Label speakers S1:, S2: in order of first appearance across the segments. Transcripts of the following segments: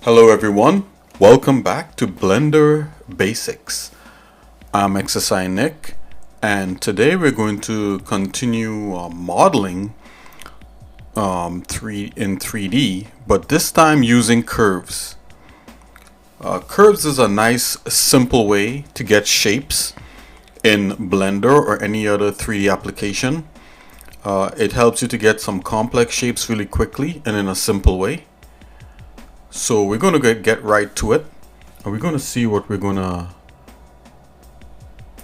S1: Hello everyone, welcome back to Blender Basics. I'm xsinick and today we're going to continue modeling in 3D, but this time using curves. Curves is a nice simple way to get shapes in Blender or any other 3D application. It helps you to get some complex shapes really quickly and in a simple way. So we're going to get right to it, and we're going to see what we're going to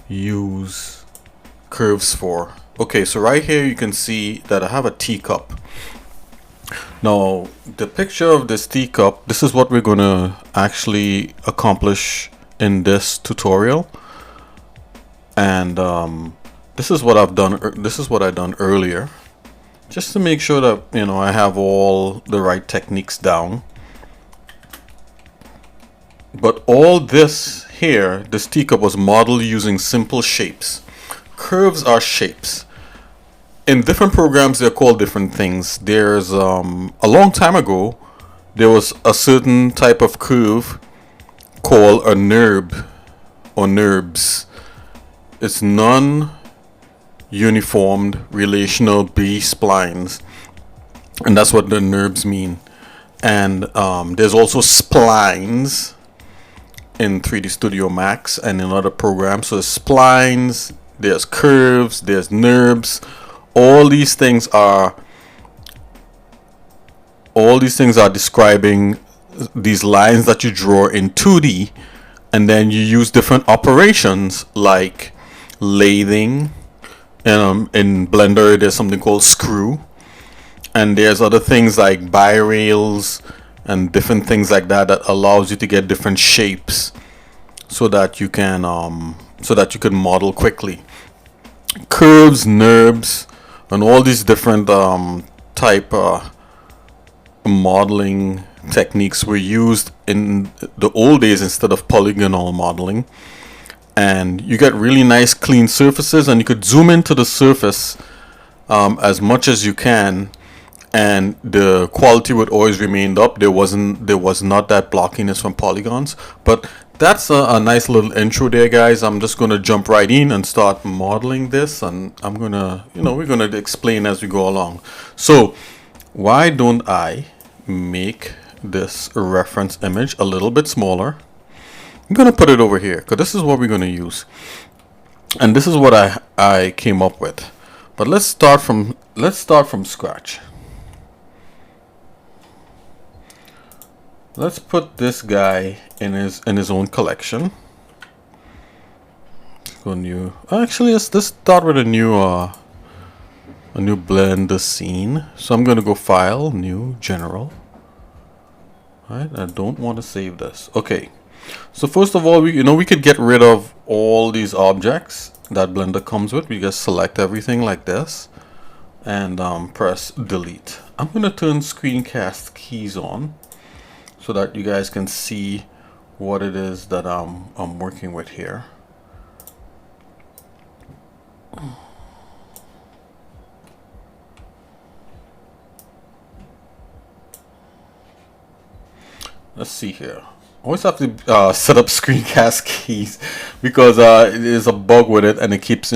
S1: use curves for. Okay, so right here you can see that I have a teacup. Now the picture of this teacup, this is what we're going to actually accomplish in this tutorial. And this is what I've done. This is what I've done earlier, just to make sure that I have all the right techniques down. But all this here, this teacup was modeled using simple shapes. Curves are shapes. In different programs, they're called different things. There's a long time ago, there was a certain type of curve called a NURB or NURBS. It's non-uniformed relational B-splines, and that's what the NURBS mean. And there's also splines in 3D Studio Max and in other programs. So there's splines, there's curves, there's NURBS. All these things are describing these lines that you draw in 2D, and then you use different operations like lathing. In Blender there's something called screw, and there's other things like bi-rails and different things like that allows you to get different shapes so that you can model quickly. Curves, NURBS, and all these different type modeling techniques were used in the old days instead of polygonal modeling, and you get really nice clean surfaces, and you could zoom into the surface as much as you can, and the quality would always remain up. There was not that blockiness from polygons. But that's a nice little intro there, guys. I'm just gonna jump right in and start modeling this, and I'm gonna we're gonna explain as we go along. So why don't I make this reference image a little bit smaller? I'm gonna put it over here because this is what we're gonna use, and this is what I came up with. But let's start from scratch. Let's put this guy in his own collection. Let's go new. Actually, let's start with a new Blender scene. So I'm gonna go File, New, General. All right, I don't want to save this. Okay. So first of all, we could get rid of all these objects that Blender comes with. We just select everything like this and press delete. I'm gonna turn screencast keys on so that you guys can see what it is that I'm working with here. Let's see here. I always have to set up screencast keys because it is a bug with it, and it keeps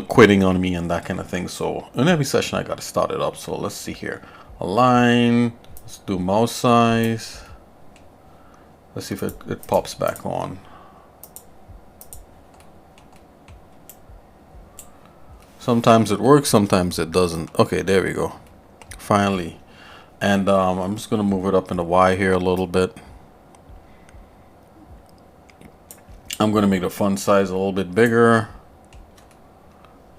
S1: quitting on me and that kind of thing. So in every session I got to start it up. So let's see here. Align. Let's do mouse size. Let's see if it pops back on. Sometimes it works, sometimes it doesn't. Okay, there we go. Finally. And I'm just gonna move it up in the Y here a little bit. I'm gonna make the font size a little bit bigger.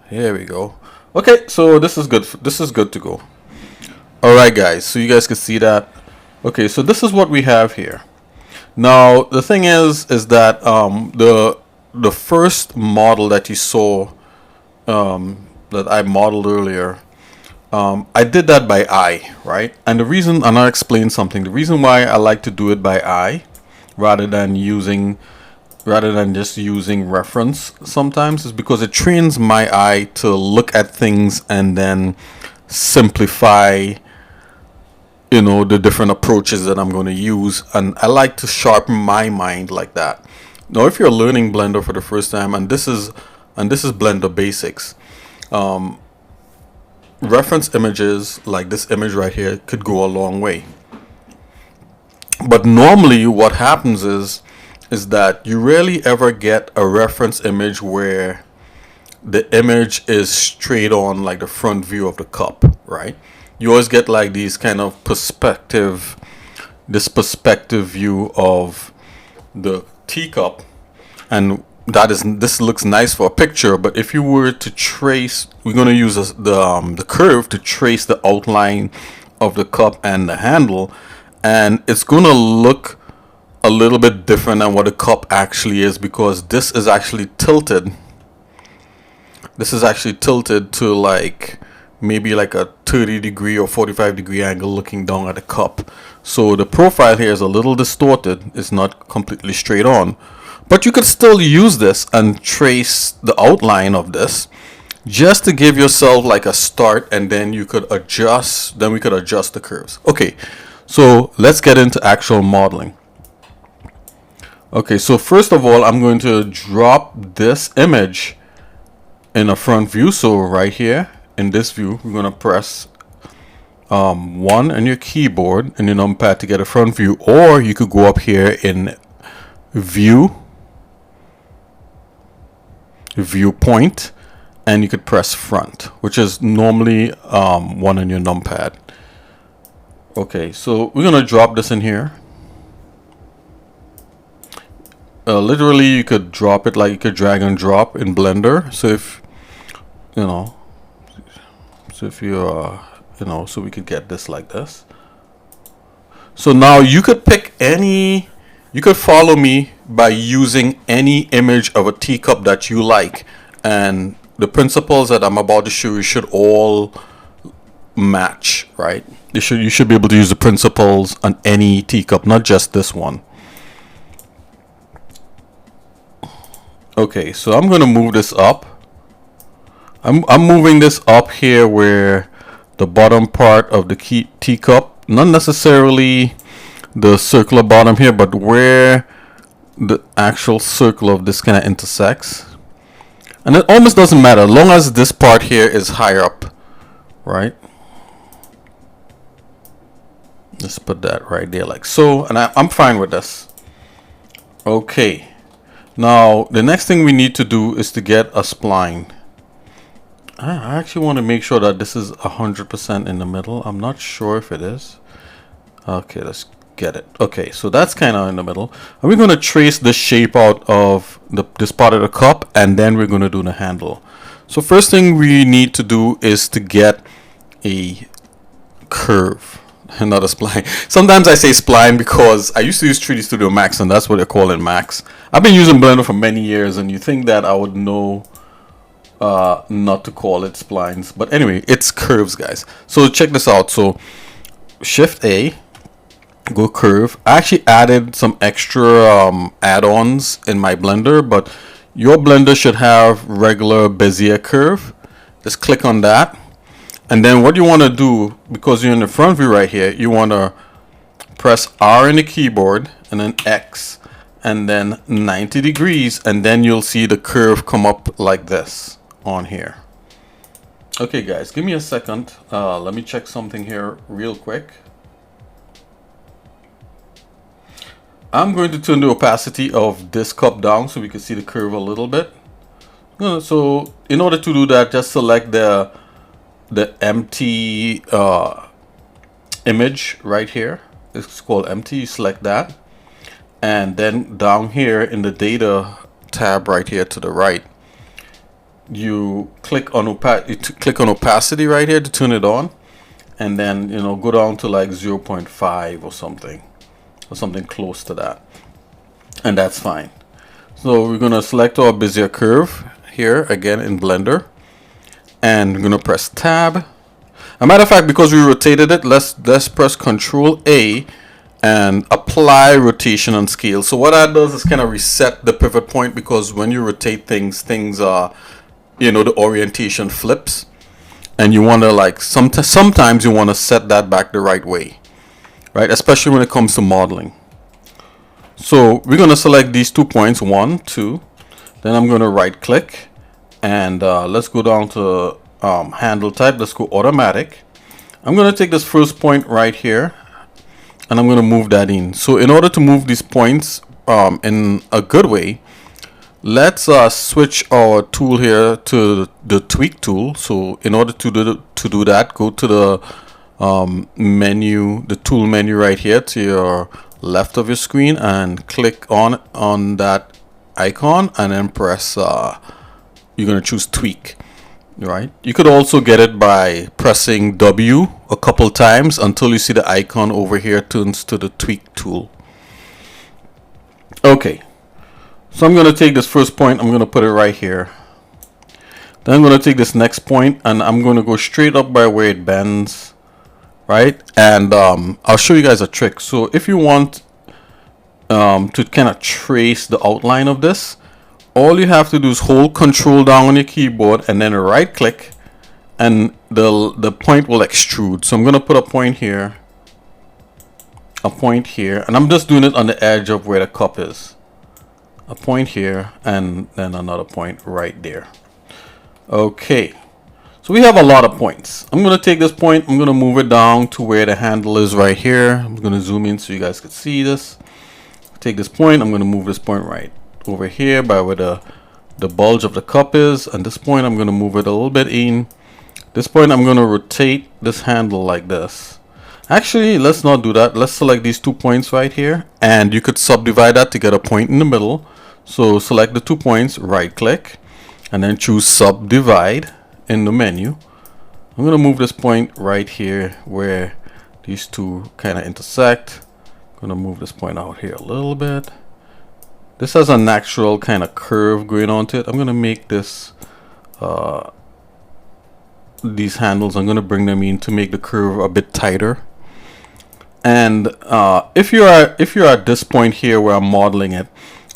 S1: Here we go. Okay, so this is good. This is good to go. All right, guys. So you guys can see that. Okay, so this is what we have here. Now the thing is that the first model that you saw that I modeled earlier, I did that by eye, right? And the reason, and I'll explain something. The reason why I like to do it by eye rather than just using reference sometimes is because it trains my eye to look at things and then simplify you know, the different approaches that I'm going to use, and I like to sharpen my mind like that. Now if you're learning Blender for the first time, and this is Blender basics, reference images like this image right here could go a long way. But normally what happens is that you rarely ever get a reference image where the image is straight on like the front view of the cup, right? You always get like these kind of perspective view of the teacup, and this looks nice for a picture. But if you were to trace, we're going to use the curve to trace the outline of the cup and the handle, and it's going to look a little bit different than what the cup actually is, because this is actually tilted. This is actually tilted to like maybe like a 30-degree or 45-degree angle looking down at the cup. So the profile here is a little distorted. It's not completely straight on. But you could still use this and trace the outline of this just to give yourself like a start, and then you could adjust, then we could adjust the curves. Okay, so let's get into actual modeling. Okay, so first of all, I'm going to drop this image in a front view. So right here in this view, we're going to press 1 on your keyboard and your numpad to get a front view, or you could go up here in viewpoint, and you could press front, which is normally 1 on your numpad. Okay, so we're going to drop this in here. Literally you could drop it like you could drag and drop in Blender. So if you know, so we could get this like this. So now you could pick any, you could follow me by using any image of a teacup that you like, and the principles that I'm about to show you should all match, right? You should be able to use the principles on any teacup, not just this one. Okay, so I'm going to move this up. I'm moving this up here where the bottom part of the teacup, not necessarily the circular bottom here, but where the actual circle of this kind of intersects. And it almost doesn't matter as long as this part here is higher up, right? Let's put that right there like so, and I'm fine with this. Okay, now the next thing we need to do is to get a spline. I actually want to make sure that this is 100% in the middle. I'm not sure if it is. Okay, let's get it. Okay, so that's kind of in the middle. And we're going to trace the shape out of this part of the cup, and then we're going to do the handle. So first thing we need to do is to get a curve, not a spline. Sometimes I say spline because I used to use 3D Studio Max, and that's what they call it, Max. I've been using Blender for many years, and you think that I would know not to call it splines, but anyway, it's curves, guys. So check this out. So Shift A, go curve. I actually added some extra add-ons in my Blender, but your Blender should have regular Bezier curve. Just click on that, and then what you want to do, because you're in the front view right here, you want to press R in the keyboard and then X and then 90 degrees, and then you'll see the curve come up like this on here. Okay guys, give me a second. Let me check something here real quick. I'm going to turn the opacity of this cup down so we can see the curve a little bit. So in order to do that, just select the empty image right here. It's called empty. You select that, and then down here in the data tab right here to the right, you click on opacity right here to turn it on, and then go down to like 0.5 or something close to that, and that's fine. So we're gonna select our Bezier curve here again in Blender, and we're gonna press tab. As a matter of fact, because we rotated it, let's press Control A and apply rotation and scale. So what that does is kind of reset the pivot point, because when you rotate things are, the orientation flips, and you want to like sometimes you want to set that back the right way. right? Especially when it comes to modeling. So we're going to select these 2 points, 1, 2. Then I'm going to right click, and let's go down to handle type. Let's go automatic. I'm going to take this first point right here, and I'm going to move that in. So in order to move these points in a good way, let's switch our tool here to the tweak tool. So in order to do that, go to the menu, the tool menu right here to your left of your screen, and click on that icon, and then press you're going to choose tweak. Right, you could also get it by pressing W a couple times until you see the icon over here turns to the tweak tool. Okay, so I'm going to take this first point, I'm going to put it right here. Then I'm going to take this next point, and I'm going to go straight up by where it bends, right? And I'll show you guys a trick. So if you want to kind of trace the outline of this, all you have to do is hold Control down on your keyboard and then right click, and the point will extrude. So I'm going to put a point here, and I'm just doing it on the edge of where the cup is. A point here, and then another point right there. Okay, so we have a lot of points. I'm going to take this point, I'm going to move it down to where the handle is right here. I'm going to zoom in so you guys can see this. Take this point, I'm going to move this point right over here by where the bulge of the cup is, and this point I'm going to move it a little bit in. This point I'm going to rotate this handle like this. Actually, let's not do that. Let's select these 2 points right here, and you could subdivide that to get a point in the middle. So select the 2 points, right click, and then choose subdivide in the menu. I'm going to move this point right here where these two kind of intersect. I'm going to move this point out here a little bit. This has a natural kind of curve going on to it. I'm going to make this these handles, I'm going to bring them in to make the curve a bit tighter. And if you're at this point here where I'm modeling it,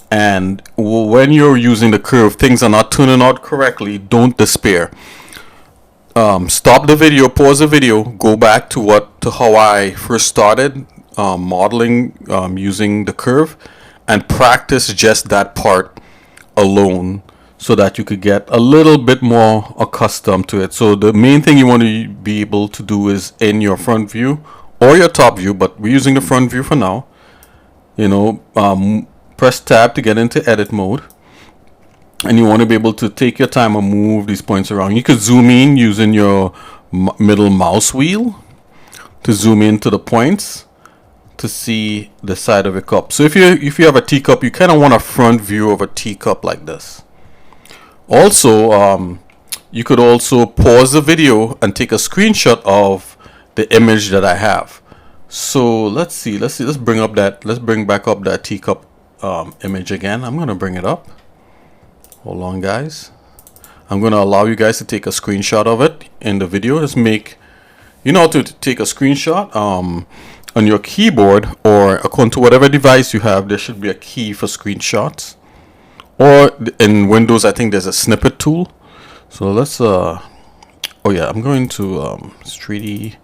S1: and when you're using the curve things are not turning out correctly, don't despair. Stop the video, pause the video, go back to how I first started modeling using the curve, and practice just that part alone so that you could get a little bit more accustomed to it. So the main thing you want to be able to do is in your front view or your top view, but we're using the front view for now. You know, press tab to get into edit mode, and you want to be able to take your time and move these points around. You could zoom in using your middle mouse wheel to zoom into the points to see the side of a cup. So if you have a teacup, you kind of want a front view of a teacup like this. Also, you could also pause the video and take a screenshot of the image that I have. So let's bring back up that teacup image again. I'm gonna bring it up. Hold on, guys. I'm gonna allow you guys to take a screenshot of it in the video. Just make, you know how to take a screenshot. On your keyboard or according to whatever device you have, there should be a key for screenshots. Or in Windows, I think there's a snippet tool. So let's oh yeah, I'm going to 3D.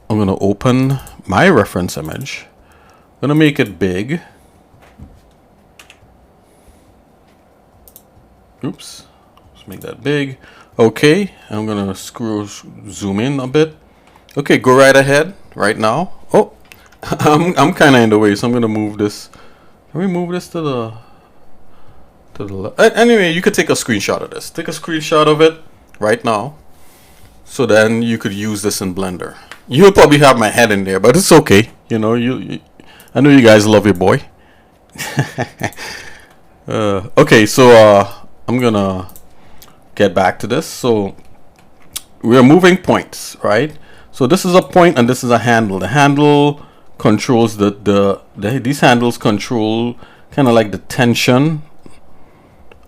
S1: I'm going to open my reference image. I'm going to make it big. Oops, let's make that big. Okay, I'm going to zoom in a bit. Okay, go right ahead right now. Oh, I'm kind of in the way, so I'm going to move this. Can we move this to the left? Anyway, you could take a screenshot of this. Take a screenshot of it right now. So then you could use this in Blender. You'll probably have my head in there, but it's okay. You know, I know you guys love your boy. Okay, so I'm going to get back to this. So we're moving points, right? So this is a point and this is a handle. The handle controls these handles control kind of like the tension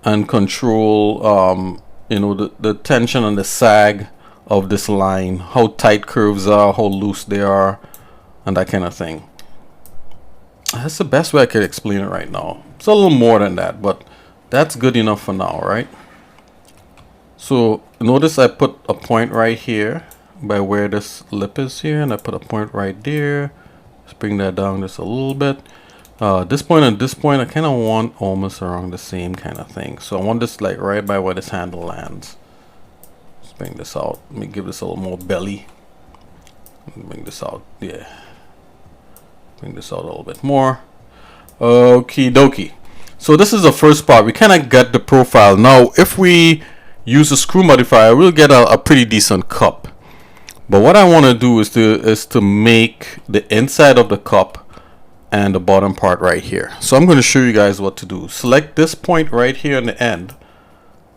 S1: and control you know, the tension and the sag of this line, how tight curves are, how loose they are, and that kind of thing. That's the best way I could explain it right now. It's a little more than that, but that's good enough for now, right? So notice I put a point right here. by where this lip is here, and I put a point right there. Let's bring that down just a little bit. This point and this point I kind of want almost around the same kind of thing, so I want this like right by where this handle lands. Let's bring this out. Let me give this a little more belly. Bring this out, yeah. Bring this out a little bit more. Okie dokie. So this is the first part. We kind of get the profile. Now if we use a screw modifier, we'll get a pretty decent cup. But what I want to do is to make the inside of the cup and the bottom part right here. So I'm going to show you guys what to do. Select this point right here on the end.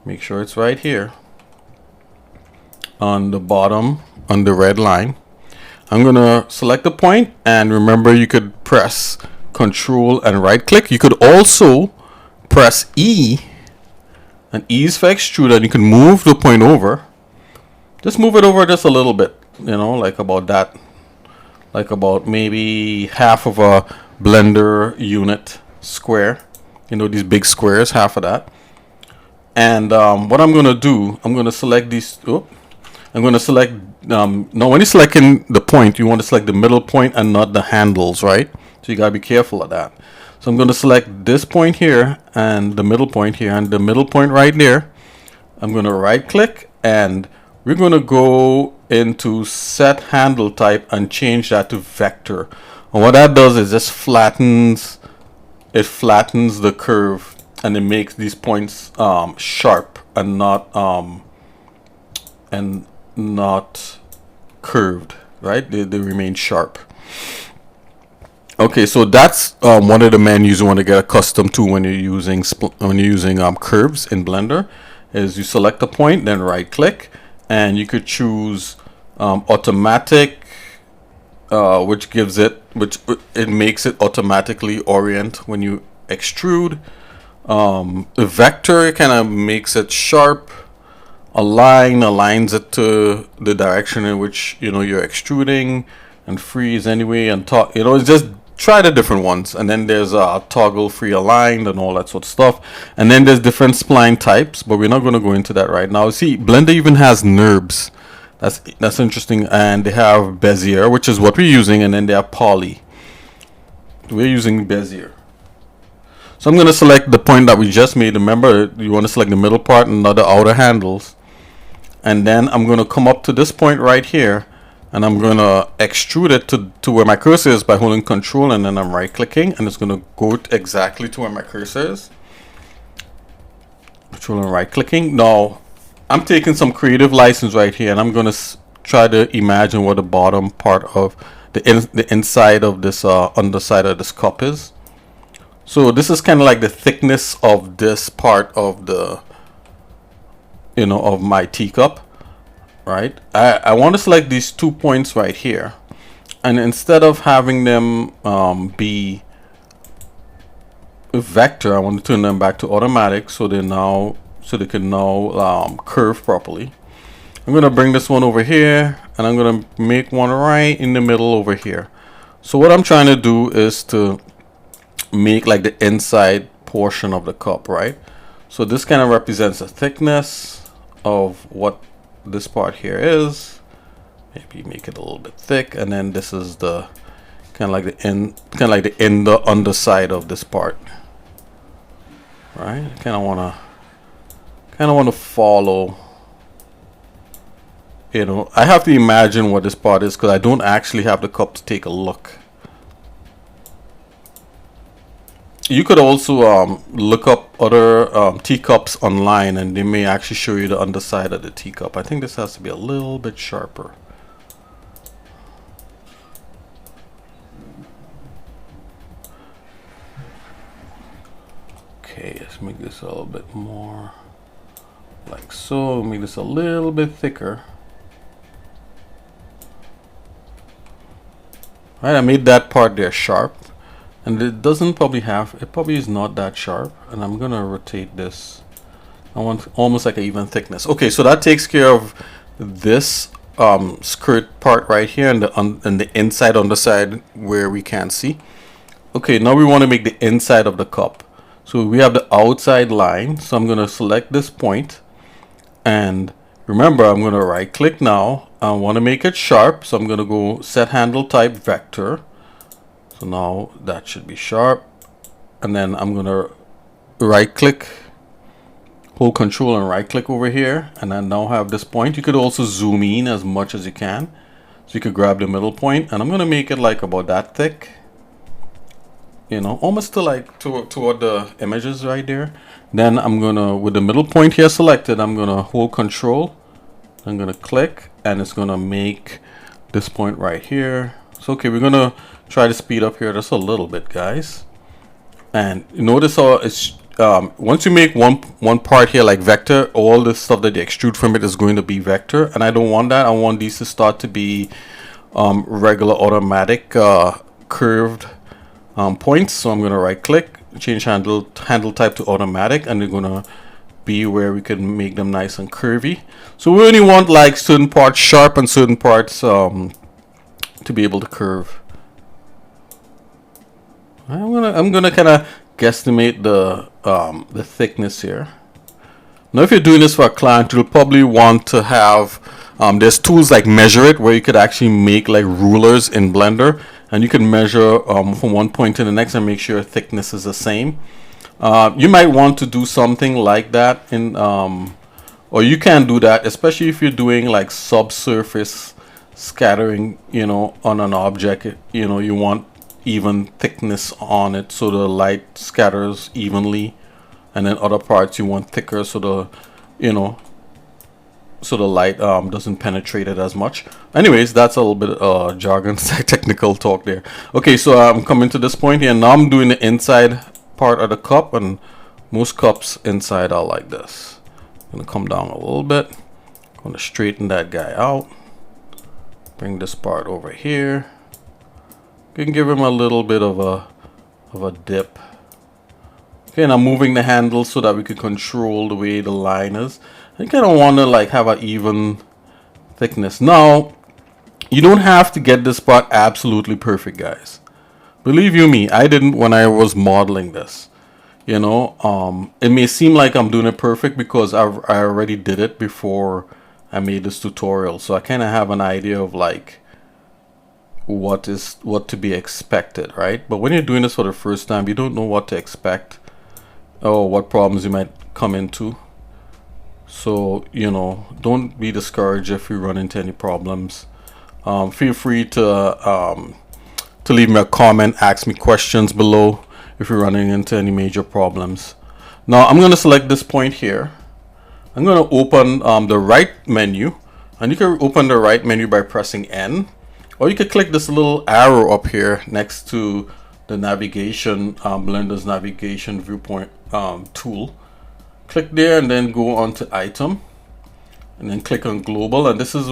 S1: Make sure it's right here on the bottom on the red line. I'm going to select the point, and remember you could press Control and right click. You could also press E, and E is for extrude, and you can move the point over. Just move it over just a little bit, you know, like about that, like about maybe half of a blender unit square, you know, these big squares, half of that. And what I'm going to do, I'm going to select these. I'm going to select now when you're selecting the point, you want to select the middle point and not the handles, right? So you got to be careful of that. So I'm going to select this point here and the middle point here and the middle point right there. I'm going to right click, and we're going to go into set handle type and change that to vector. And what that does is just flattens the curve, and it makes these points sharp and not curved, right? They remain sharp. Okay, so that's one of the menus you want to get accustomed to when you're using curves in Blender. Is you select a point, then right click, and you could choose automatic, which makes it automatically orient when you extrude. Vector kind of makes it sharp. Align aligns it to the direction in which you're extruding, and freeze anyway, and it's just try the different ones. And then there's toggle free aligned and all that sort of stuff, and then there's different spline types, but we're not going to go into that right now. See, Blender even has NURBS. That's interesting. And they have Bezier, which is what we're using, and then they have Poly. We're using Bezier. So I'm going to select the point that we just made. Remember, you want to select the middle part and not the outer handles. And then I'm going to come up to this point right here, and I'm going to extrude it to where my cursor is by holding Control, and then I'm right clicking, and it's going to go exactly to where my cursor is. Control and right clicking. Now I'm taking some creative license right here, and I'm going to try to imagine what the bottom part of the inside of this underside of this cup is. So this is kind of like the thickness of this part of the of my teacup, right? I want to select these 2 points right here, and instead of having them be a vector, I want to turn them back to automatic, so they can now curve properly. I'm going to bring this one over here, and I'm going to make one right in the middle over here. So what I'm trying to do is to make like the inside portion of the cup, right? So this kind of represents the thickness of what this part here is. Maybe make it a little bit thick, and then this is the kind of like the underside of this part, right? Kind of want to follow. I have to imagine what this part is because I don't actually have the cup to take a look. You could also look up other teacups online, and they may actually show you the underside of the teacup. I think this has to be a little bit sharper. Okay, let's make this a little bit more like so. Make this a little bit thicker. All right, I made that part there sharp. And it probably is not that sharp, and I'm gonna rotate this. I want almost like an even thickness. Okay, so that takes care of this skirt part right here, and the inside underside where we can't see. Okay, now we want to make the inside of the cup. So we have the outside line, so I'm gonna select this point, and remember I'm gonna right click now, I want to make it sharp, so I'm going to go set handle type vector. So now that should be sharp, and then I'm going to right click, hold control and right click over here, and I now have this point. You could also zoom in as much as you can, so you could grab the middle point, and I'm going to make it like about that thick, you know, almost to like toward the images right there. Then I'm gonna, with the middle point here selected, I'm gonna hold control, I'm gonna click, and it's gonna make this point right here. So okay, we're gonna try to speed up here just a little bit, guys. And notice how it's once you make one part here like vector, all the stuff that you extrude from it is going to be vector, and I don't want that. I want these to start to be regular automatic curved points. So I'm going to right click, change handle type to automatic, and they're going to be where we can make them nice and curvy. So we only want like certain parts sharp and certain parts to be able to curve. I'm gonna kind of guesstimate the thickness here. Now if you're doing this for a client, you'll probably want to have there's tools like Measure It, where you could actually make like rulers in Blender, and you can measure from one point to the next and make sure thickness is the same. You might want to do something like that in or you can do that, especially if you're doing like subsurface scattering, you know, on an object. You know, you want even thickness on it so the light scatters evenly, and then other parts you want thicker so the, you know, so the light doesn't penetrate it as much. Anyways, that's a little bit jargon technical talk there. Okay, so I'm coming to this point here. Now I'm doing the inside part of the cup, and most cups inside are like this. I'm gonna come down a little bit, gonna straighten that guy out, bring this part over here. You can give him a little bit of a dip. Okay, and I'm moving the handle so that we can control the way the line is. I kind of want to like have an even thickness. Now, you don't have to get this part absolutely perfect, guys. Believe you me, I didn't when I was modeling this. You know, it may seem like I'm doing it perfect because I already did it before I made this tutorial. So I kind of have an idea of like what to be expected, right? But when you're doing this for the first time, you don't know what to expect or what problems you might come into. So, you know, don't be discouraged if you run into any problems. Feel free to leave me a comment, ask me questions below if you're running into any major problems. Now I'm going to select this point here. I'm going to open the right menu, and you can open the right menu by pressing N, or you could click this little arrow up here next to the navigation, Blender's navigation viewpoint tool. Click there and then go on to item, and then click on global, and this is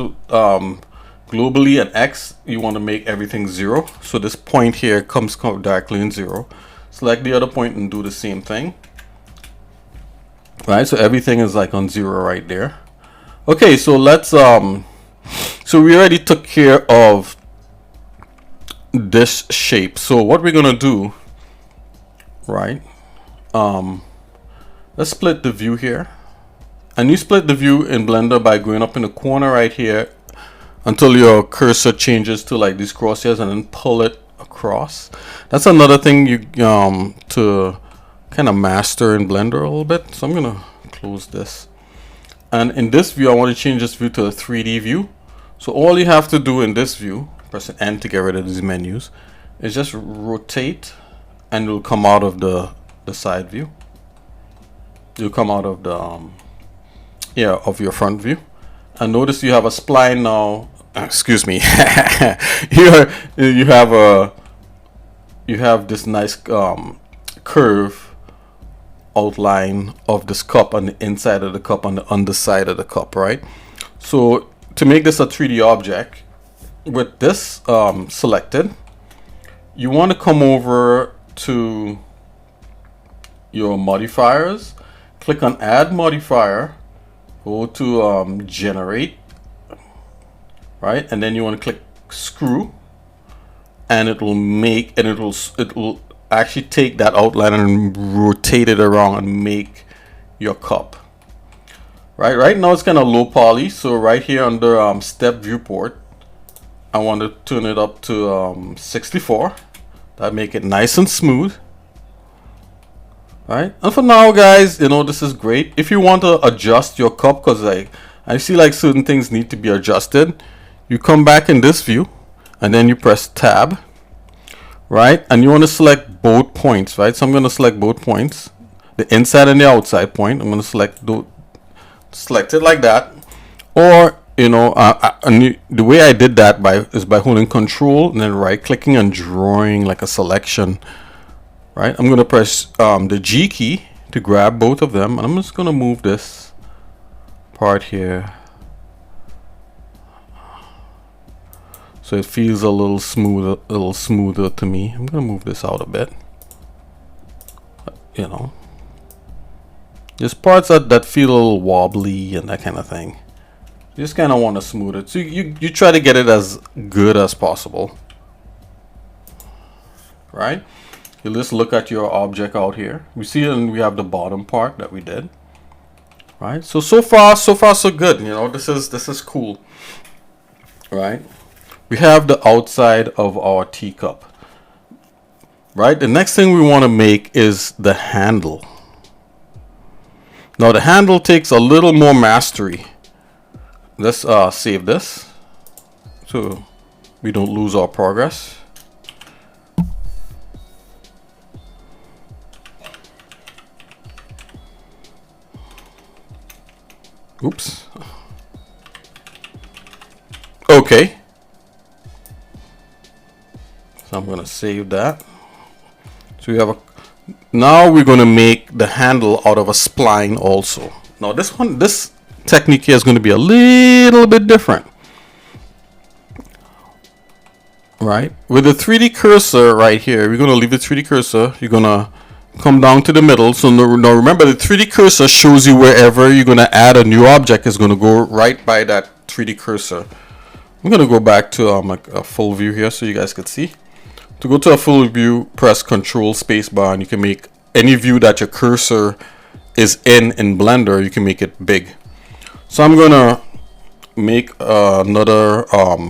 S1: globally an X. You want to make everything 0, so this point here comes directly in 0. Select the other point and do the same thing. Right, so everything is like on 0 right there. Okay, so let's so we already took care of this shape. So what we're gonna do, right, let's split the view here, and you split the view in Blender by going up in the corner right here until your cursor changes to like these crosshairs, and then pull it across. That's another thing you to kind of master in Blender a little bit. So I'm gonna close this, and in this view I want to change this view to a 3D view. So all you have to do in this view, press N to get rid of these menus, is just rotate, and it'll come out of the side view. You'll come out of the of your front view, and notice you have a spline now. Excuse me. you have this nice curve outline of this cup on the inside of the cup, on the underside of the cup, right? So to make this a 3D object, with this selected, you want to come over to your modifiers, click on add modifier, go to generate, right, and then you want to click screw, and it will make, and it will actually take that outline and rotate it around and make your cup. Right now it's kind of low poly, so right here under step viewport, I want to turn it up to 64. That make it nice and smooth. Right, and for now, guys, you know, this is great. If you want to adjust your cup, because I see like certain things need to be adjusted, you come back in this view and then you press tab, right, and you want to select both points, right? So I'm going to select both points, the inside and the outside point. I'm going to select it like that. Or, you know, the way I did that is by holding control and then right clicking and drawing like a selection. Right, I'm going to press the G key to grab both of them, and I'm just going to move this part here so it feels a little smoother to me. I'm going to move this out a bit. You know, there's parts that feel a little wobbly and that kind of thing. You just kind of want to smooth it, so you try to get it as good as possible. Right, you just look at your object out here. We see, and we have the bottom part that we did. Right, so far so good. You know, this is cool. Right, we have the outside of our teacup. Right, the next thing we want to make is the handle. Now the handle takes a little more mastery. Let's save this so we don't lose our progress. Oops. Okay. So I'm going to save that. So we have now we're going to make the handle out of a spline also. Now this technique here is going to be a little bit different. Right? With the 3D cursor right here, we're going to leave the 3D cursor. You're going to come down to the middle. So now remember, the 3D cursor shows you wherever you're going to add a new object is going to go right by that 3D cursor. I'm going to go back to a full view here so you guys can see. To go to a full view, press Control Spacebar, and you can make any view that your cursor is in Blender, you can make it big. So I'm going to make another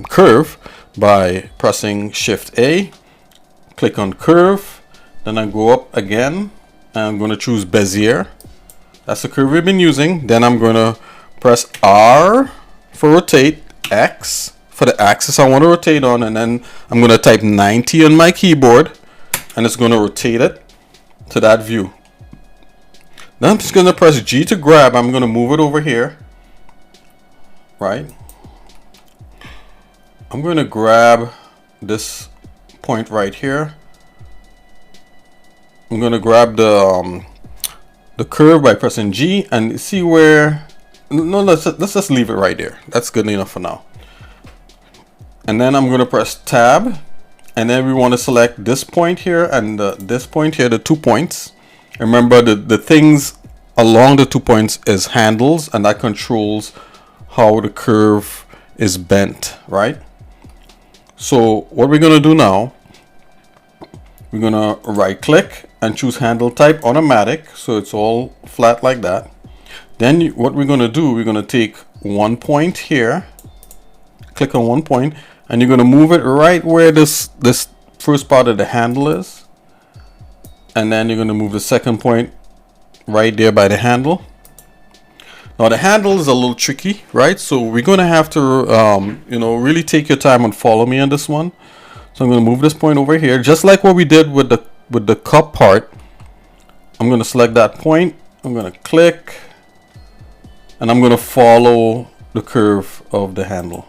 S1: curve by pressing Shift A, click on Curve. Then I go up again and I'm going to choose Bezier. That's the curve we've been using. Then I'm going to press R for rotate, X for the axis I want to rotate on, and then I'm going to type 90 on my keyboard and it's going to rotate it to that view. Then I'm just going to press G to grab. I'm going to move it over here. Right? I'm going to grab this point right here. I'm going to grab the curve by pressing G and see where. No, let's just leave it right there. That's good enough for now. And then I'm going to press Tab, and then we want to select this point here and this point here, the 2 points. Remember, the things along the 2 points is handles, and that controls how the curve is bent, right? So what we're going to do now, we're going to right click and choose handle type automatic, so it's all flat like that. Then what we're going to do, we're going to take 1 point here, click on 1 point, and you're going to move it right where this first part of the handle is, and then you're going to move the second point right there by the handle. Now the handle is a little tricky, right? So we're going to have to you know, really take your time and follow me on this one. So I'm going to move this point over here, just like what we did with the cup part. I'm going to select that point, I'm going to click, and I'm going to follow the curve of the handle.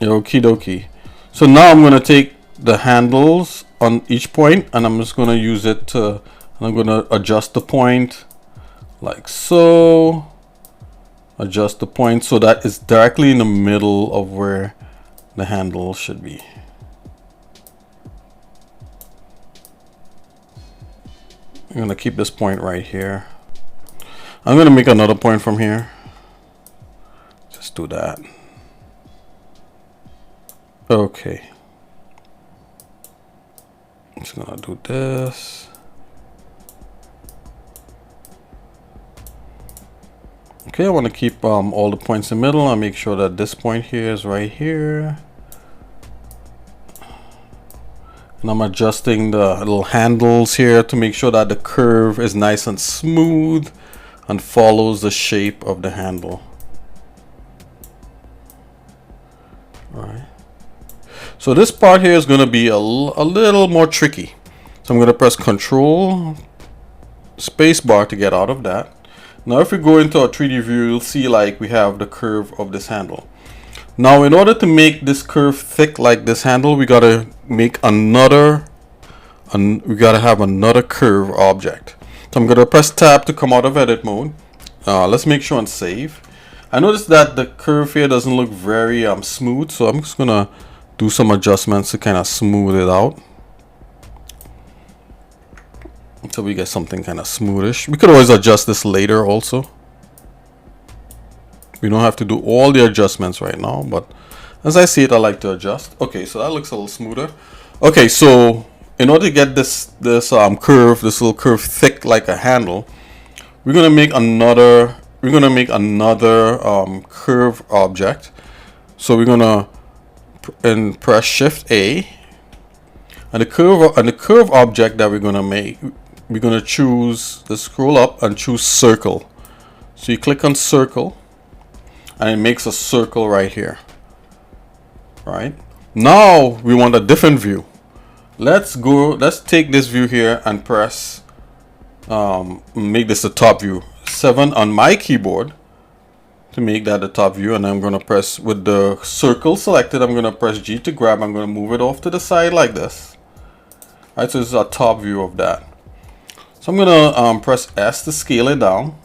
S1: Okie dokie. So now I'm going to take the handles on each point and I'm just going to use it to, I'm going to adjust the point like so. Adjust the point so that it's directly in the middle of where the handle should be. I'm going to keep this point right here. I'm going to make another point from here. Just do that. Okay. just gonna do this. Okay, I want to keep all the points in the middle and make sure that this point here is right here. And I'm adjusting the little handles here to make sure that the curve is nice and smooth and follows the shape of the handle. All right. So this part here is going to be a little more tricky. So I'm going to press Control space bar to get out of that. Now if we go into our 3D view, you'll see like we have the curve of this handle. Now in order to make this curve thick like this handle, we gotta make another, we gotta have another curve object. So I'm gonna press tab to come out of edit mode. Let's make sure and save. I noticed that the curve here doesn't look very smooth, so I'm just gonna do some adjustments to kind of smooth it out. So we get something kind of smoothish. We could always adjust this later also. We don't have to do all the adjustments right now, but as I see it, I like to adjust. Okay, so that looks a little smoother. Okay, so in order to get this little curve thick like a handle, we're gonna make another curve object. So we're gonna press Shift A, and the curve object that we're gonna make, we're gonna choose the scroll up and choose circle. So you click on circle, and it makes a circle right here. Right now we want a different view. Let's take this view here and press make this the top view. 7 on my keyboard to make that the top view, and I'm going to press with the circle selected. I'm going to press G to grab. I'm going to move it off to the side like this. All right, so this is a top view of that. So I'm going to press S to scale it down.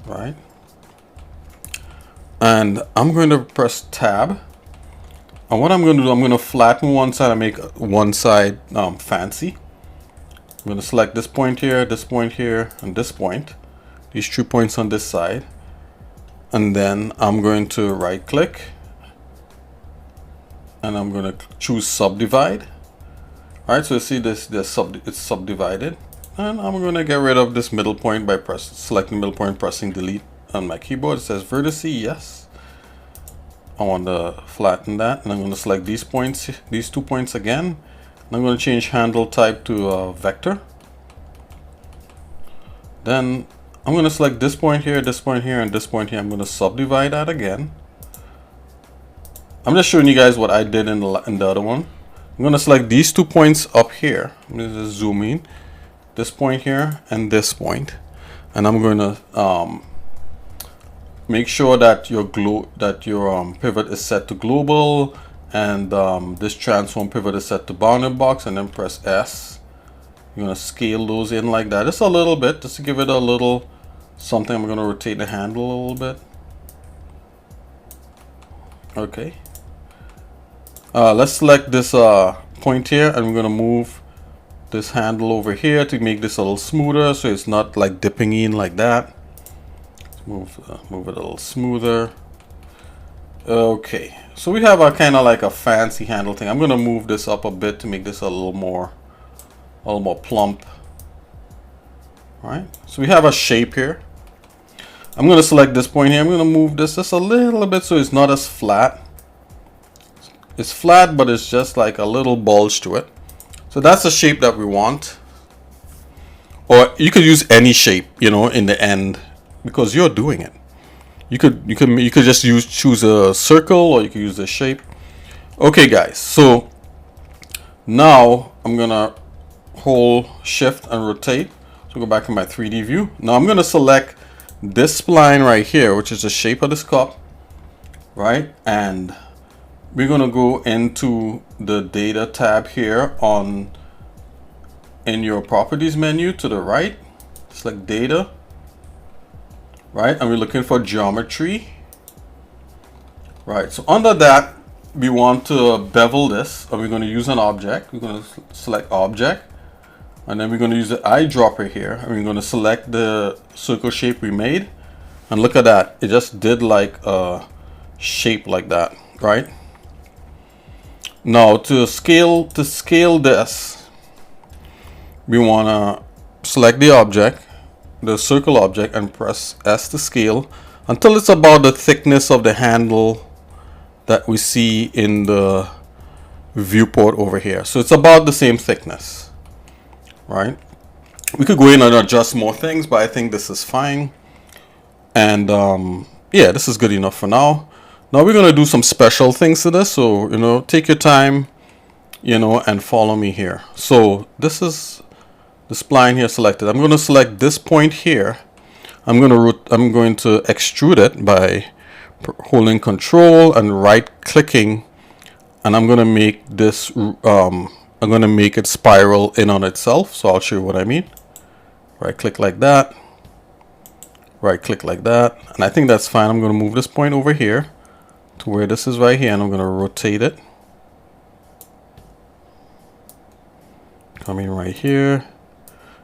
S1: Right, and I'm going to press tab, and what I'm going to do, I'm going to flatten one side and make one side fancy. I'm going to select this point here, and this point, these 2 points on this side, and then I'm going to right click and I'm going to choose subdivide. All right, so you see this, it's subdivided, and I'm going to get rid of this middle point by selecting middle point, pressing delete on my keyboard. It says vertice, yes. I want to flatten that, and I'm going to select these points, these 2 points again, and I'm going to change handle type to vector. Then I'm going to select this point here, and this point here. I'm going to subdivide that again. I'm just showing you guys what I did in the other one. I'm going to select these 2 points up here. I'm going to zoom in. This point here and this point, and I'm going to make sure that your pivot is set to global, and this transform pivot is set to bounded box, and then press S. You're going to scale those in like that, just a little bit, just to give it a little something. I'm going to rotate the handle a little bit. Okay, let's select this point here, and we're going to move this handle over here to make this a little smoother, so it's not like dipping in like that. Move it a little smoother. Okay, so we have a kind of like a fancy handle thing. I'm going to move this up a bit to make this a little more plump. All right, so we have a shape here. I'm going to select this point here. I'm going to move this just a little bit so it's not as flat. It's flat, but it's just like a little bulge to it. So that's the shape that we want. Or you could use any shape, you know, in the end, because you're doing it. You could just choose a circle, or you could use a shape. Okay, guys. So now I'm gonna hold Shift and rotate. So go back to my 3D view. Now I'm gonna select this spline right here, which is the shape of this cup, right? And we're gonna go into the data tab here in your properties menu to the right. Select data, right? And we're looking for geometry, right? So under that, we want to bevel this, and we're going to use an object. We're going to select object, and then we're going to use the eyedropper here, and we're going to select the circle shape we made, and look at that, it just did like a shape like that, right? Now to scale this, we want to select the object, the circle object, and press S to scale until it's about the thickness of the handle that we see in the viewport over here. So it's about the same thickness, right? We could go in and adjust more things, but I think this is fine. And yeah, this is good enough for now. Now we're going to do some special things to this. So, you know, take your time, you know, and follow me here. So this is the spline here selected. I'm going to select this point here. I'm going to extrude it by holding Control and right clicking, and I'm going to make this I'm going to make it spiral in on itself. So I'll show you what I mean. Right click like that, right click like that, and I think that's fine. I'm going to move this point over here to where this is right here, and I'm going to rotate it. Coming right here.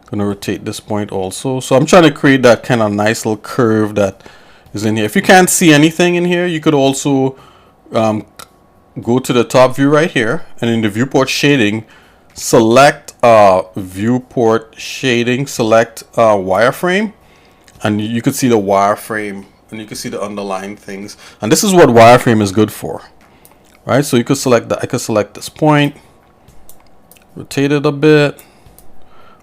S1: Going to rotate this point also. So I'm trying to create that kind of nice little curve that is in here. If you can't see anything in here, you could also go to the top view right here, and in the viewport shading, select viewport shading, select wireframe, and you could see the wireframe, and you can see the underlying things. And this is what wireframe is good for, right? So you could select that. I could select this point, rotate it a bit,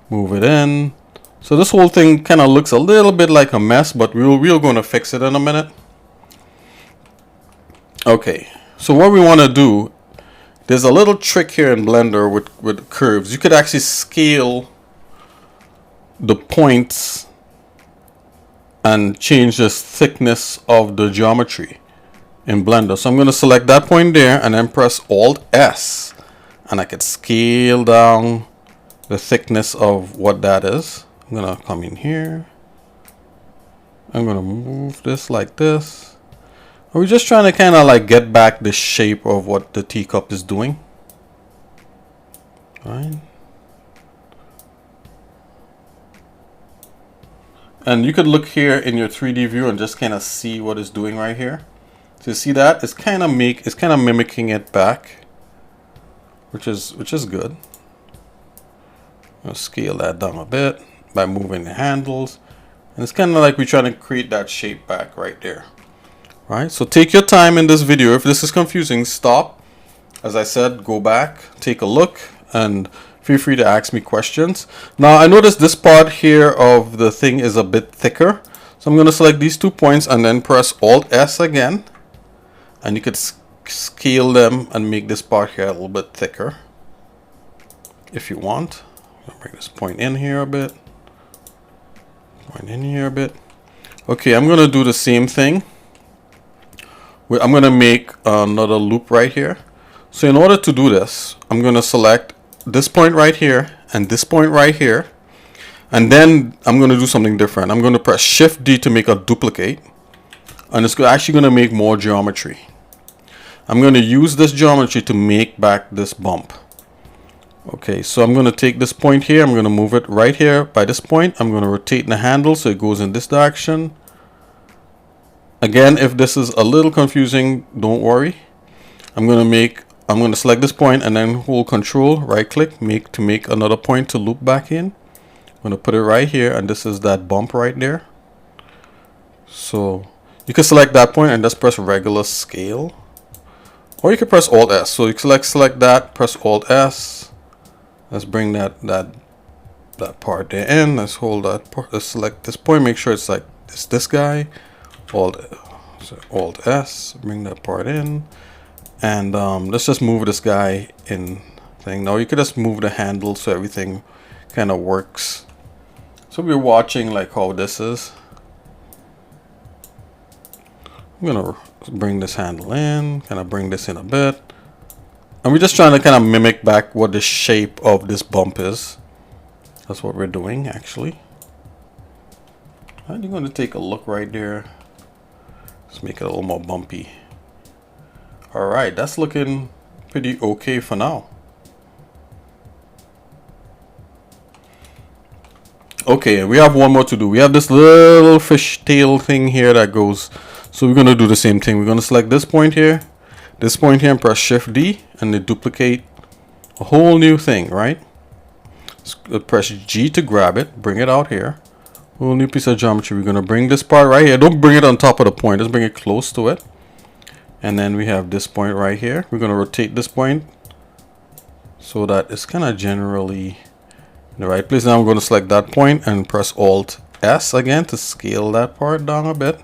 S1: move it in. So this whole thing kind of looks a little bit like a mess, but we're going to fix it in a minute. Okay, so what we want to do, there's a little trick here in Blender with curves. You could actually scale the points and change the thickness of the geometry in Blender. So I'm going to select that point there and then press Alt S, and I could scale down the thickness of what that is. I'm going to come in here. I'm going to move this like this. We're just trying to kind of like get back the shape of what the teacup is doing. All right. And you could look here in your 3D view and just kind of see what it's doing right here. So you see that? It's kind of mimicking it back, which is good. I'll scale that down a bit by moving the handles. And it's kind of like we're trying to create that shape back right there. Right? So take your time in this video. If this is confusing, stop. As I said, go back, take a look, and feel free to ask me questions. Now I noticed this part here of the thing is a bit thicker. So I'm going to select these 2 points and then press Alt S again. And you could scale them and make this part here a little bit thicker if you want. I'll bring this point in here a bit. Point in here a bit. Okay, I'm going to do the same thing. I'm going to make another loop right here. So in order to do this, I'm going to select this point right here and this point right here. And then I'm going to do something different. I'm going to press Shift D to make a duplicate. And it's actually going to make more geometry. I'm going to use this geometry to make back this bump. Okay, so I'm going to take this point here. I'm going to move it right here by this point. I'm going to rotate the handle so it goes in this direction. Again, if this is a little confusing, don't worry. I'm going to select this point and then hold Control, right click, to make another point to loop back in. I'm going to put it right here, and this is that bump right there. So you can select that point and just press regular scale, or you can press Alt S. So you can select that, press Alt S. Let's bring that part there in. Let's hold that part. Let's select this point. Make sure it's like this guy. Alt S, bring that part in, and let's just move this guy in thing. Now you could just move the handle so everything kind of works. So we're watching like how this is. I'm gonna bring this handle in, kind of bring this in a bit, and we're just trying to kind of mimic back what the shape of this bump is. That's what we're doing actually. And you're going to take a look right there. Let's make it a little more bumpy. Alright, that's looking pretty okay for now. Okay, we have one more to do. We have this little fish tail thing here that goes. So we're going to do the same thing. We're going to select this point here. this point here and press Shift D, and they duplicate a whole new thing, right? Press G to grab it, bring it out here. Whole new piece of geometry. We're going to bring this part right here. Don't bring it on top of the point, just bring it close to it. And then we have this point right here. We're going to rotate this point so that it's kind of generally in the right place. Now I'm going to select that point and press Alt S again to scale that part down a bit.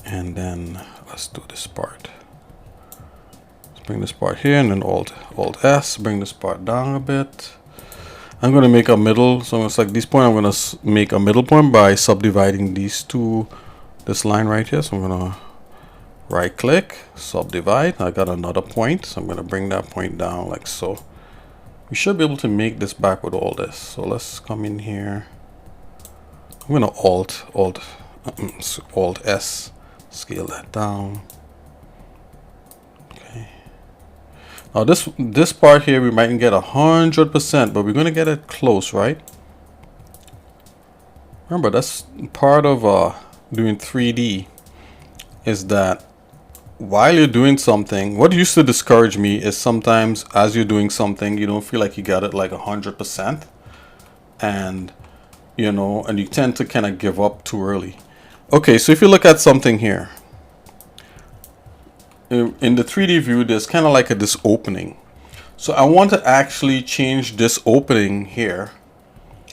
S1: And then let's do this part. Let's bring this part here and then Alt S, bring this part down a bit. I'm going to make a middle, so I'm going to select this point. I'm going to make a middle point by subdividing these two, this line right here. So I'm going to right click, subdivide. I got another point, so I'm going to bring that point down like so. We should be able to make this back with all this. So let's come in here. I'm going to Alt S, scale that down. Okay. Now this part here we mightn't get 100%, but we're going to get it close, right? Remember, that's part of doing 3D, is that while you're doing something, what used to discourage me is sometimes as you're doing something, you don't feel like you got it like 100%, and you know, and you tend to kind of give up too early. Okay, so if you look at something here in the 3D view, there's kind of like this opening. So I want to actually change this opening here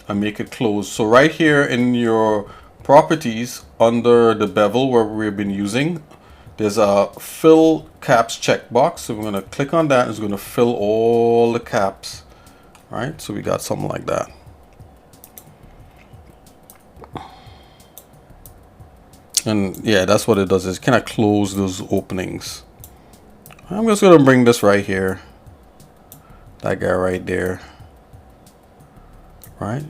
S1: and make it closed. So right here in your properties under the bevel where we've been using, there's a fill caps checkbox. So we're going to click on that. It's going to fill all the caps. Right? So we got something like that. And yeah, that's what it does. Is kind of close those openings. I'm just going to bring this right here. That guy right there. Right?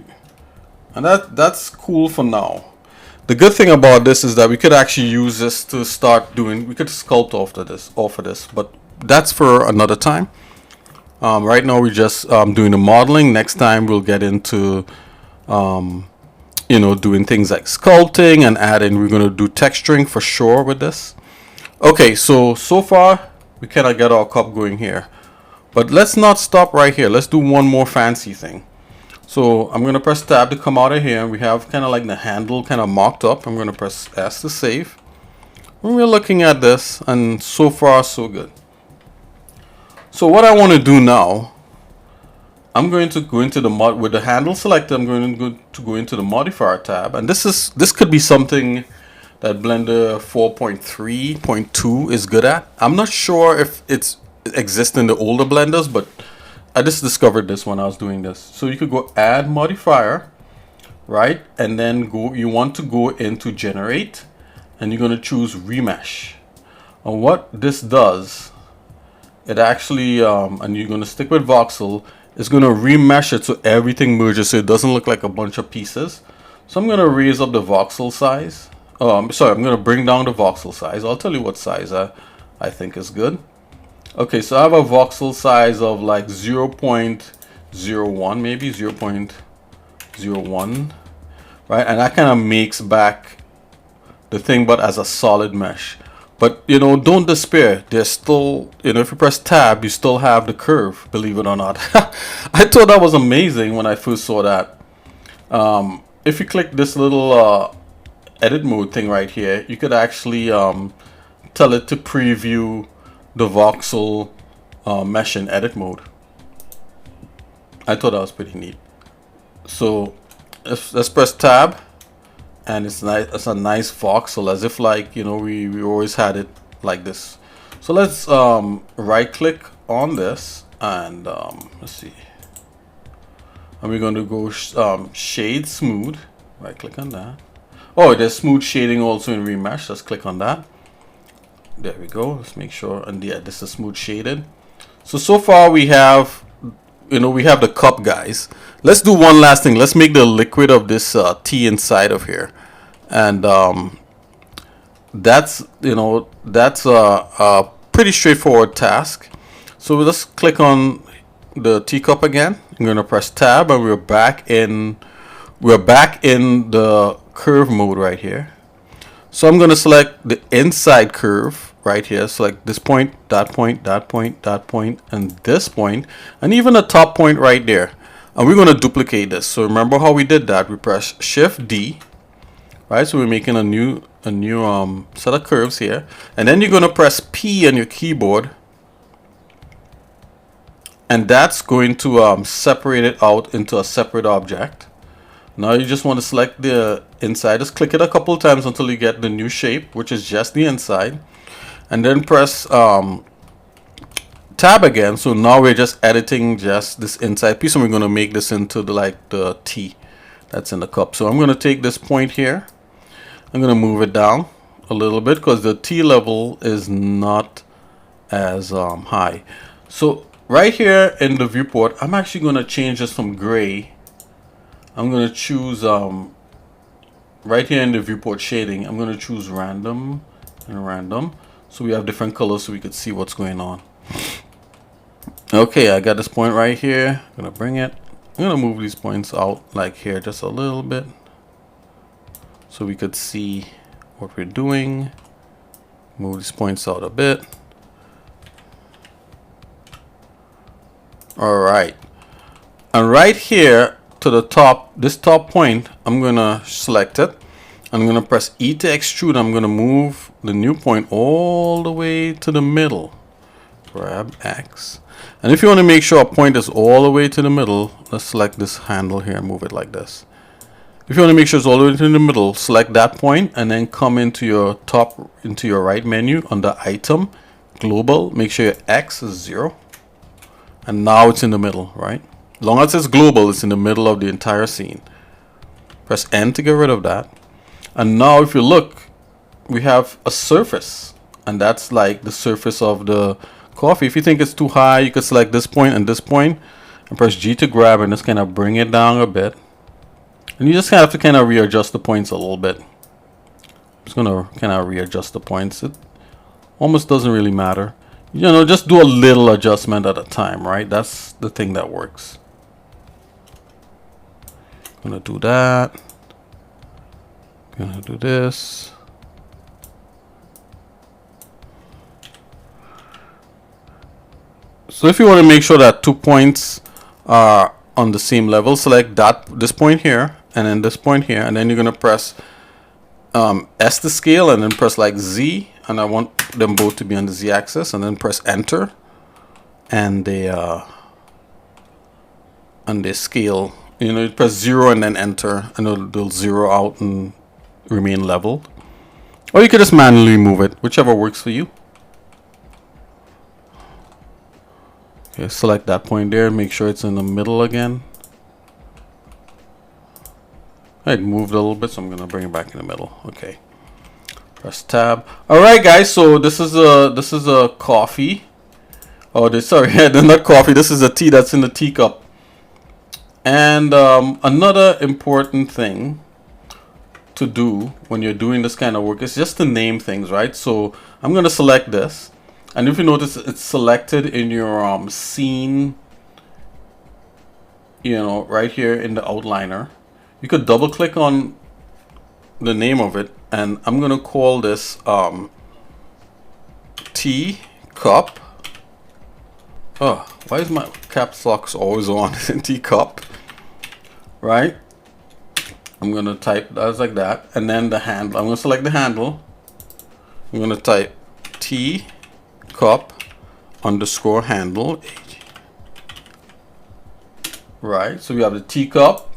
S1: And that's cool for now. The good thing about this is that we could actually use this to start doing, we could sculpt off of this, but that's for another time. Right now we're just doing the modeling. Next time we'll get into, you know, doing things like sculpting and adding, we're going to do texturing for sure with this. Okay, so far we kind of get our cup going here, but let's not stop right here. Let's do one more fancy thing. So I'm going to press tab to come out of here. We have kind of like the handle kind of mocked up. I'm going to press S to save. And we're looking at this, and so far so good. So what I want to do now, I'm going to go into the mod with the handle selected. I'm going to go into the modifier tab, and this could be something that Blender 4.3.2 is good at. I'm not sure if it exists in the older Blenders, but I just discovered this when I was doing this. So you could go add modifier, right? And then you want to go into generate, and you're going to choose remesh. And what this does, it actually, and you're going to stick with voxel, it's going to remesh it so everything merges so it doesn't look like a bunch of pieces. So I'm going to raise up the voxel size. I'm going to bring down the voxel size. I'll tell you what size I think is good. Okay, so I have a voxel size of like 0.01, maybe 0.01, right? And that kind of makes back the thing, but as a solid mesh. But, you know, don't despair. There's still, you know, if you press tab, you still have the curve, believe it or not. I thought that was amazing when I first saw that. If you click this little edit mode thing right here, you could actually tell it to preview the voxel mesh in edit mode. I thought that was pretty neat. So let's press tab, and it's nice. It's a nice voxel, as if like, you know, we always had it like this. So let's right click on this, and let's see. And we're going to go shade smooth. Right click on that. Oh, there's smooth shading also in remesh. Let's click on that. There we go. Let's make sure. And yeah, this is smooth shaded. So far we have, you know, we have the cup, guys. Let's do one last thing. Let's make the liquid of this tea inside of here. And that's, you know, that's a pretty straightforward task. So let's click on the teacup again. I'm going to press tab, and we're back in the curve mode right here. So I'm going to select the inside curve right here. Select this point, that point, that point, that point, and this point, and even the top point right there. And we're going to duplicate this. So remember how we did that? We press Shift D, right? So we're making a new set of curves here, and then you're going to press P on your keyboard, and that's going to separate it out into a separate object. Now you just want to select the inside. Just click it a couple times until you get the new shape, which is just the inside, and then press tab again. So now we're just editing just this inside piece, and we're going to make this into the T that's in the cup. So I'm going to take this point here, I'm going to move it down a little bit because the T level is not as high. So right here in the viewport, I'm actually going to change this from gray. I'm going to choose right here in the viewport shading, I'm going to choose random and random, so we have different colors so we could see what's going on. Okay, I got this point right here. I'm going to bring it. I'm going to move these points out like here just a little bit so we could see what we're doing. Move these points out a bit. All right, and right here to the top, this top point, I'm gonna select it. I'm gonna press E to extrude. I'm gonna move the new point all the way to the middle. Grab X, and if you want to make sure a point is all the way to the middle, let's select this handle here and move it like this. If you want to make sure it's all the way to the middle, select that point and then come into your right menu under Item, Global. Make sure your X is 0, and now it's in the middle, right? As long as it's global, it's in the middle of the entire scene. Press N to get rid of that. And now if you look, we have a surface, and that's like the surface of the coffee. If you think it's too high, you could select this point and press G to grab and just kind of bring it down a bit. And you just have to kind of readjust the points a little bit. I'm just going to kind of readjust the points. It almost doesn't really matter. You know, just do a little adjustment at a time, right? That's the thing that works. Gonna do that. Gonna do this. So if you want to make sure that 2 points are on the same level, select this point here and then this point here, and then you're gonna press S to scale, and then press like Z, and I want them both to be on the Z axis, and then press Enter, and they scale. You know, you press 0 and then Enter, and they'll zero out and remain leveled. Or you could just manually move it, whichever works for you. Okay, select that point there, make sure it's in the middle again. I moved a little bit, so I'm gonna bring it back in the middle. Okay. Press tab. All right, guys. So this is a coffee. Oh, sorry, not coffee. This is a tea that's in the teacup. And another important thing to do when you're doing this kind of work is just to name things, right? So I'm gonna select this, and if you notice, it's selected in your scene. You know, right here in the outliner. You could double click on the name of it, and I'm gonna call this tea cup. Oh, why is my caps lock always on? Teacup, right? I'm gonna type that like that, and then the handle. I'm gonna select the handle. I'm gonna type tea cup underscore handle. Right. So we have the teacup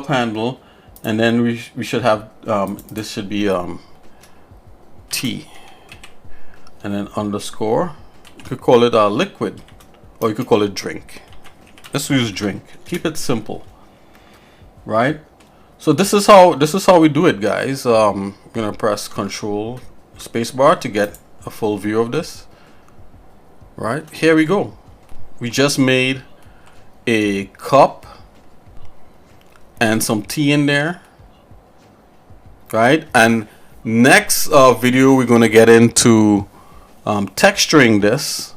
S1: handle, and then we should have this should be tea, and then underscore. You could call it a liquid, or you could call it drink. Let's use drink. Keep it simple, right? So this is how we do it, guys. I'm gonna press Control spacebar to get a full view of this. Right, here we go. We just made a cup and some tea in there, right? And next video we're going to get into texturing this.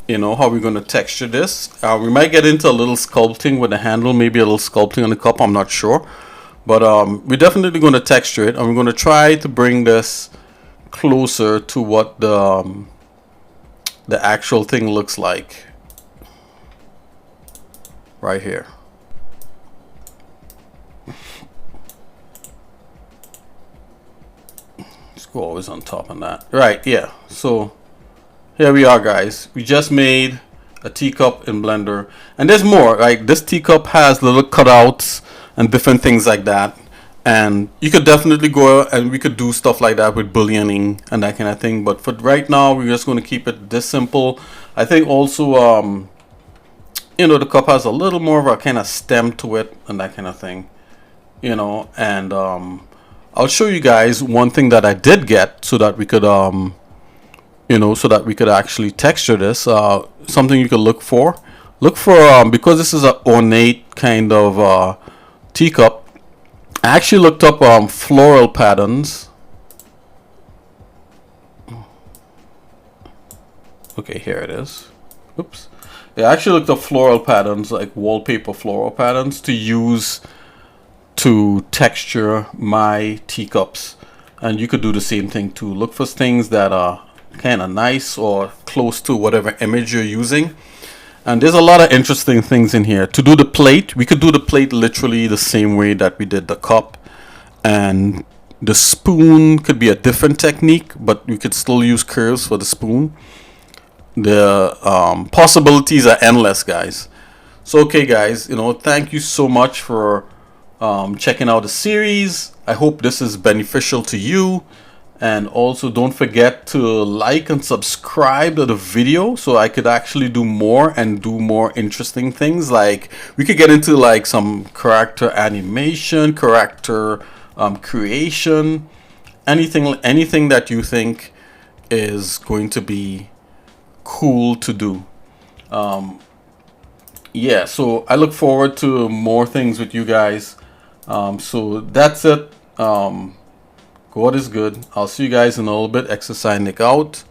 S1: You know, how we're going to texture this. We might get into a little sculpting with the handle, maybe a little sculpting on the cup, I'm not sure, but we're definitely going to texture it, and we're going to try to bring this closer to what the actual thing looks like right here. Let's go always on top of that. Right, yeah. So here we are, guys. We just made a teacup in Blender, and there's more. Like this teacup has little cutouts and different things like that, and you could definitely go and we could do stuff like that with bullioning and that kind of thing, but for right now we're just going to keep it this simple. I think also you know, the cup has a little more of a kind of stem to it and that kind of thing, you know. And I'll show you guys one thing that I did get so that we could you know, so that we could actually texture this. Something you could look for because this is an ornate kind of teacup. I actually looked up floral patterns. Okay, here it is. Oops. Yeah, I actually looked up floral patterns, like wallpaper floral patterns, to use to texture my teacups. And you could do the same thing too. Look for things that are kind of nice or close to whatever image you're using. And there's a lot of interesting things in here. To do the plate, we could do the plate literally the same way that we did the cup. And the spoon could be a different technique, but we could still use curves for the spoon. The possibilities are endless, guys. So okay, guys, you know, thank you so much for checking out the series. I hope this is beneficial to you. And also don't forget to like and subscribe to the video so I could actually do more and do more interesting things. Like we could get into like some character animation, character creation, anything that you think is going to be cool to do. Yeah, so I look forward to more things with you guys. So that's it. God is good. I'll see you guys in a little bit. xsinick out.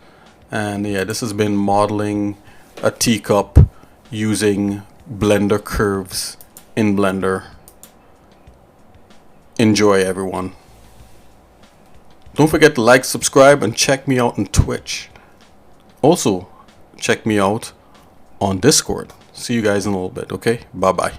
S1: And yeah, this has been modeling a teacup using Blender curves in Blender. Enjoy, everyone. Don't forget to like, subscribe, and check me out on Twitch. Also, check me out on Discord. See you guys in a little bit, okay? Bye-bye.